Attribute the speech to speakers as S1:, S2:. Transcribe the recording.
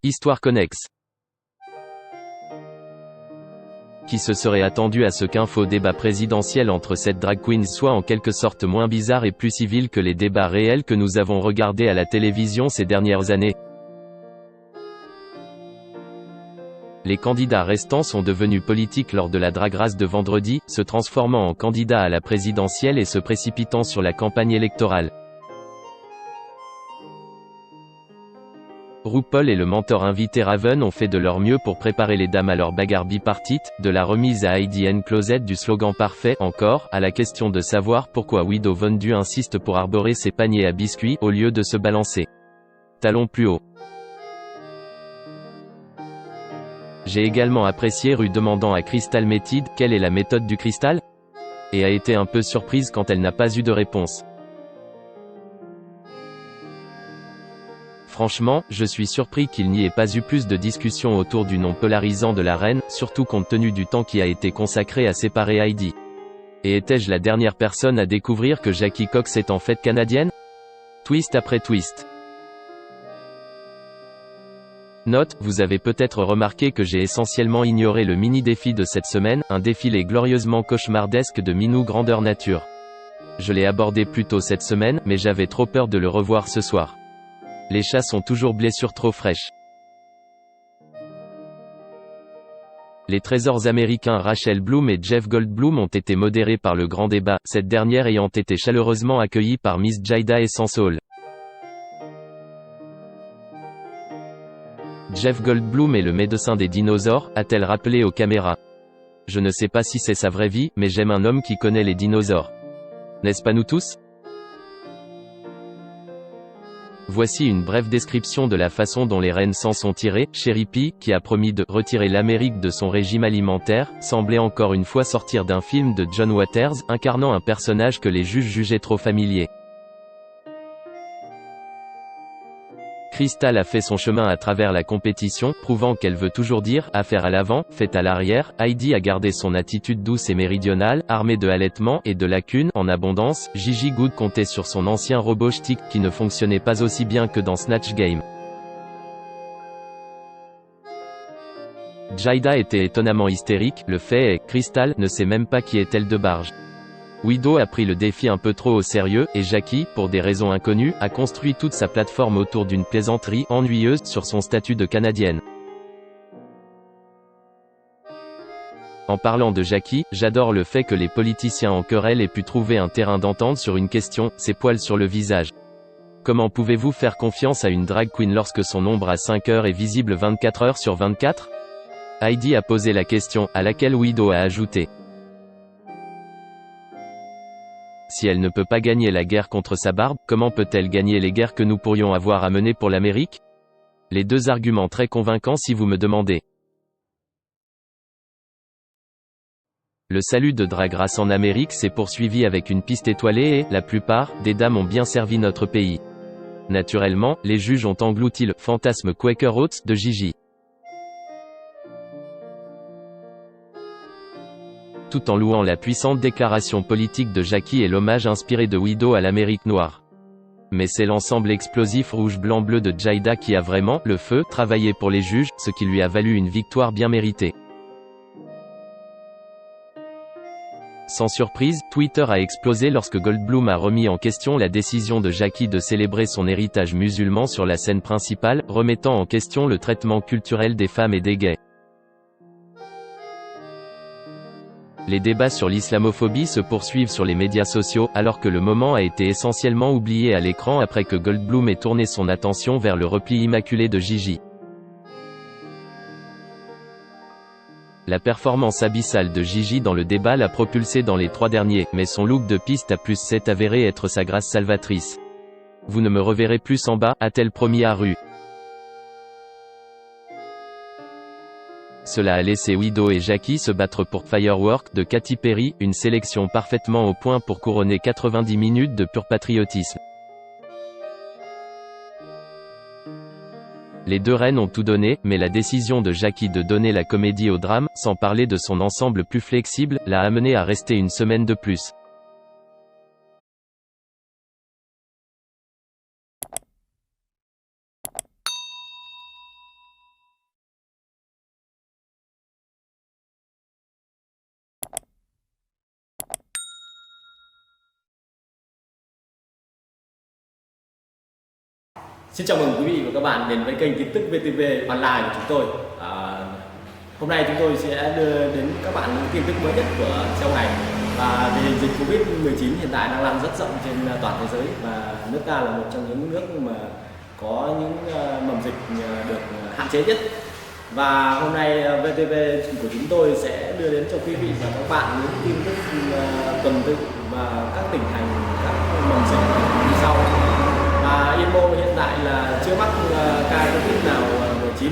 S1: Histoire connexe. Qui se serait attendu à ce qu'un faux débat présidentiel entre cette drag queen soit en quelque sorte moins bizarre et plus civil que les débats réels que nous avons regardés à la télévision ces dernières années? Les candidats restants sont devenus politiques lors de la drag race de vendredi, se transformant en candidats à la présidentielle et se précipitant sur la campagne électorale. RuPaul et le mentor invité Raven ont fait de leur mieux pour préparer les dames à leur bagarre bipartite, de la remise à Heidi N. Closet du slogan parfait, encore, à la question de savoir pourquoi Widow Von Du insiste pour arborer ses paniers à biscuits, au lieu de se balancer talons plus haut. J'ai également apprécié Ru demandant à Crystal Methyd quelle est la méthode du cristal, et a été un peu surprise quand elle n'a pas eu de réponse. Franchement, je suis surpris qu'il n'y ait pas eu plus de discussions autour du nom polarisant de la reine, surtout compte tenu du temps qui a été consacré à séparer Heidi. Et étais-je la dernière personne à découvrir que Jackie Cox est en fait canadienne? Twist après twist. Note, vous avez peut-être remarqué que j'ai essentiellement ignoré le mini-défi de cette semaine, un défilé glorieusement cauchemardesque de Minou grandeur nature. Je l'ai abordé plus tôt cette semaine, mais j'avais trop peur de le revoir ce soir. Les chats sont toujours blessures trop fraîches. Les trésors américains Rachel Bloom et Jeff Goldblum ont été modérés par le grand débat, cette dernière ayant été chaleureusement accueillie par Miss Jada Essence Hall. Jeff Goldblum est le médecin des dinosaures, a-t-elle rappelé aux caméras. Je ne sais pas si c'est sa vraie vie, mais j'aime un homme qui connaît les dinosaures. N'est-ce pas nous tous? Voici une brève description de la façon dont les reines s'en sont tirées. Sherry P, qui a promis de retirer l'Amérique de son régime alimentaire, semblait encore une fois sortir d'un film de John Waters, incarnant un personnage que les juges jugeaient trop familier. Crystal a fait son chemin à travers la compétition, prouvant qu'elle veut toujours dire « affaire à l'avant, fait à l'arrière ». Heidi a gardé son attitude douce et méridionale, armée de halètements et de lacunes en abondance. Gigi Goode comptait sur son ancien robot shtick qui ne fonctionnait pas aussi bien que dans Snatch Game. Jada était étonnamment hystérique, le fait est, Crystal ne sait même pas qui est-elle de barge. Widow a pris le défi un peu trop au sérieux, et Jackie, pour des raisons inconnues, a construit toute sa plateforme autour d'une plaisanterie ennuyeuse sur son statut de Canadienne. En parlant de Jackie, j'adore le fait que les politiciens en querelle aient pu trouver un terrain d'entente sur une question, ses poils sur le visage. Comment pouvez-vous faire confiance à une drag queen lorsque son ombre à 5 heures est visible 24 heures sur 24? Heidi a posé la question, à laquelle Widow a ajouté. Si elle ne peut pas gagner la guerre contre sa barbe, comment peut-elle gagner les guerres que nous pourrions avoir à mener pour l'Amérique? Les deux arguments très convaincants si vous me demandez. Le salut de Drag Race en Amérique s'est poursuivi avec une piste étoilée et, la plupart, des dames ont bien servi notre pays. Naturellement, les juges ont englouti le « fantasme Quaker Oats » de Gigi. Tout en louant la puissante déclaration politique de Jackie et l'hommage inspiré de Widow à l'Amérique noire. Mais c'est l'ensemble explosif rouge-blanc-bleu de Jada qui a vraiment, le feu, travaillé pour les juges, ce qui lui a valu une victoire bien méritée. Sans surprise, Twitter a explosé lorsque Goldblum a remis en question la décision de Jackie de célébrer son héritage musulman sur la scène principale, remettant en question le traitement culturel des femmes et des gays. Les débats sur l'islamophobie se poursuivent sur les médias sociaux, alors que le moment a été essentiellement oublié à l'écran après que Goldblum ait tourné son attention vers le repli immaculé de Gigi. La performance abyssale de Gigi dans le débat l'a propulsé dans les 3 derniers, mais son look de piste à plus s'est avéré être sa grâce salvatrice. Vous ne me reverrez plus en bas, a-t-elle promis à Ru. Cela a laissé Widow et Jackie se battre pour Firework de Katy Perry, une sélection parfaitement au point pour couronner 90 minutes de pur patriotisme. Les deux reines ont tout donné, mais la décision de Jackie de donner la comédie au drame, sans parler de son ensemble plus flexible, l'a amenée à rester une semaine de plus.
S2: Xin chào mừng quý vị và các bạn đến với kênh tin tức VTV Online của chúng tôi. Hôm nay chúng tôi sẽ đưa đến các bạn những tin tức mới nhất của trong ngày. Và tình hình dịch Covid-19 hiện tại đang lan rất rộng trên toàn thế giới, và nước ta là một trong những nước mà có những mầm dịch được hạn chế nhất. Và hôm nay VTV của chúng tôi sẽ đưa đến cho quý vị và các bạn những tin tức tuần tự và các tỉnh thành, các mầm dịch như sau. Yên Mô hiện tại là chưa mắc ca Covid nào 19,